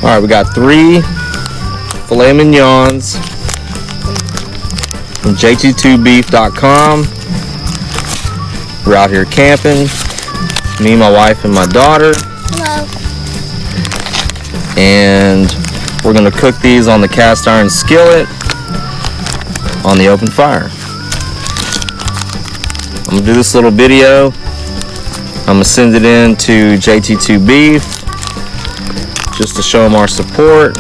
Alright, we got 3 filet mignons from JT2Beef.com. We're out here camping. Me, my wife, and my daughter. Hello. And we're going to cook these on the cast iron skillet on the open fire. I'm going to do this little video. I'm going to send it in to JT2 Beef just to show them our support.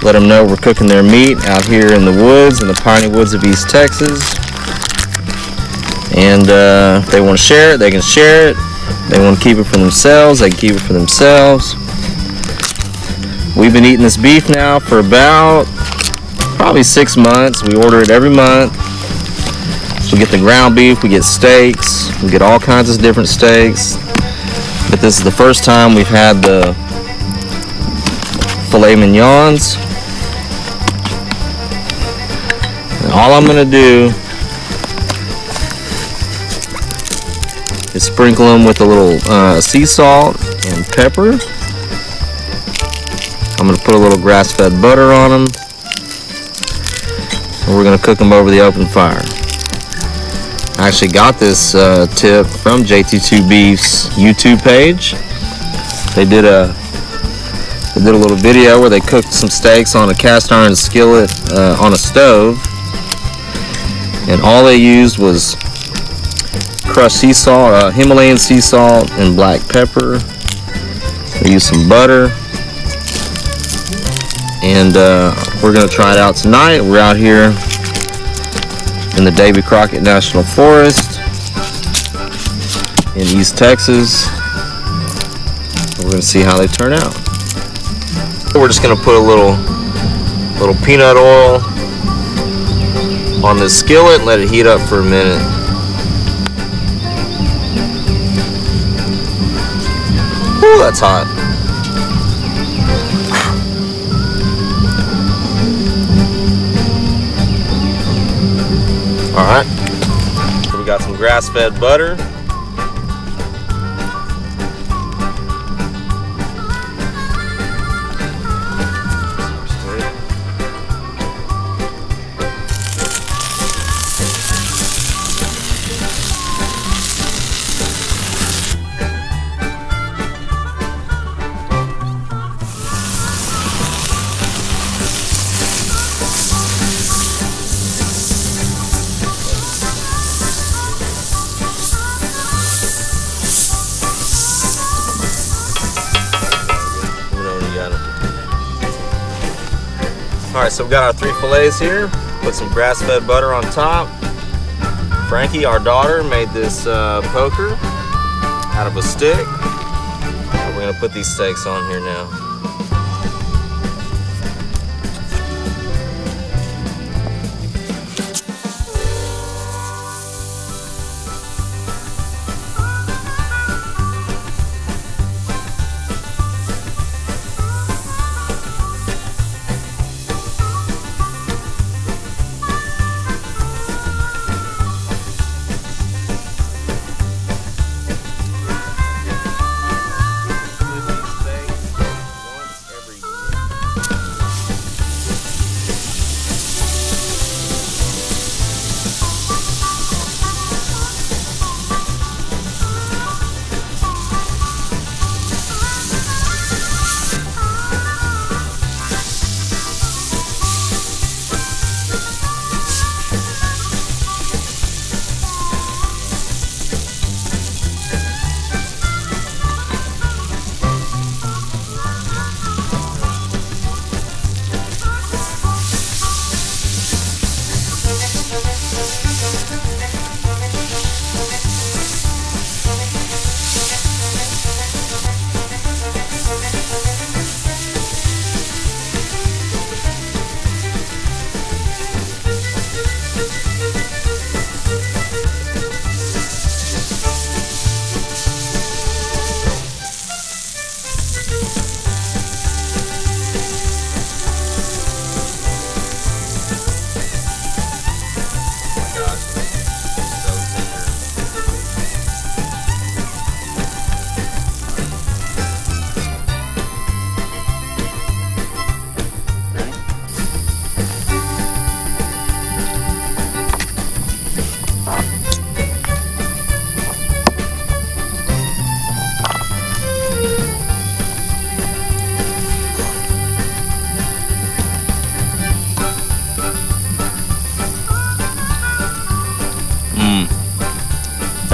Let them know we're cooking their meat out here in the woods, in the piney woods of East Texas. And if they want to share it, they can share it. They want to keep it for themselves, they can keep it for themselves. We've been eating this beef now for about probably 6 months. We order it every month. We get the ground beef, we get steaks, we get all kinds of different steaks. But this is the first time we've had the filet mignons. And all I'm going to do is sprinkle them with a little sea salt and pepper. I'm going to put a little grass-fed butter on them. And we're going to cook them over the open fire. I actually got this tip from JT2 Beef's YouTube page. They did a little video where they cooked some steaks on a cast iron skillet on a stove, and all they used was crushed sea salt, Himalayan sea salt, and black pepper. They used some butter, and we're gonna try it out tonight. We're out here in the Davy Crockett National Forest in East Texas. We're gonna see how they turn out. We're just gonna put a little peanut oil on this skillet and let it heat up for a minute. Ooh, that's hot. Alright, so we got some grass-fed butter. Alright, so we've got our 3 fillets here. Put some grass-fed butter on top. Frankie, our daughter, made this poker out of a stick. And we're going to put these steaks on here now.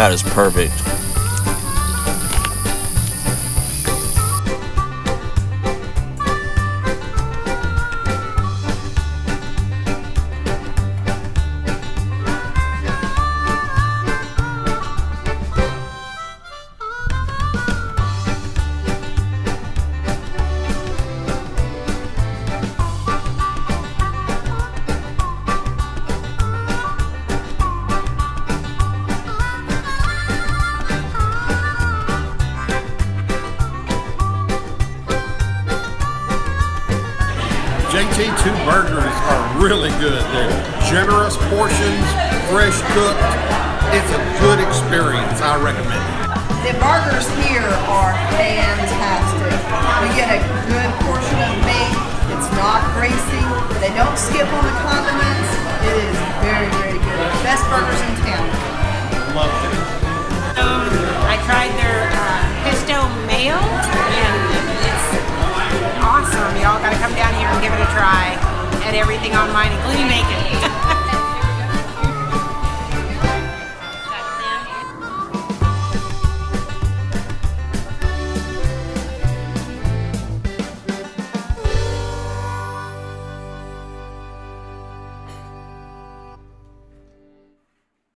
That is perfect. JT2 burgers are really good. They're generous portions, fresh cooked. It's a good experience. I recommend it. The burgers here are fantastic. We get a good portion of meat. It's not greasy. They don't skip on the condiments. It is very, very good. Best burgers in town. Love it. I tried their pesto mayo, and it's awesome. Y'all gotta come down here and give it a try. Had everything on mine, including bacon.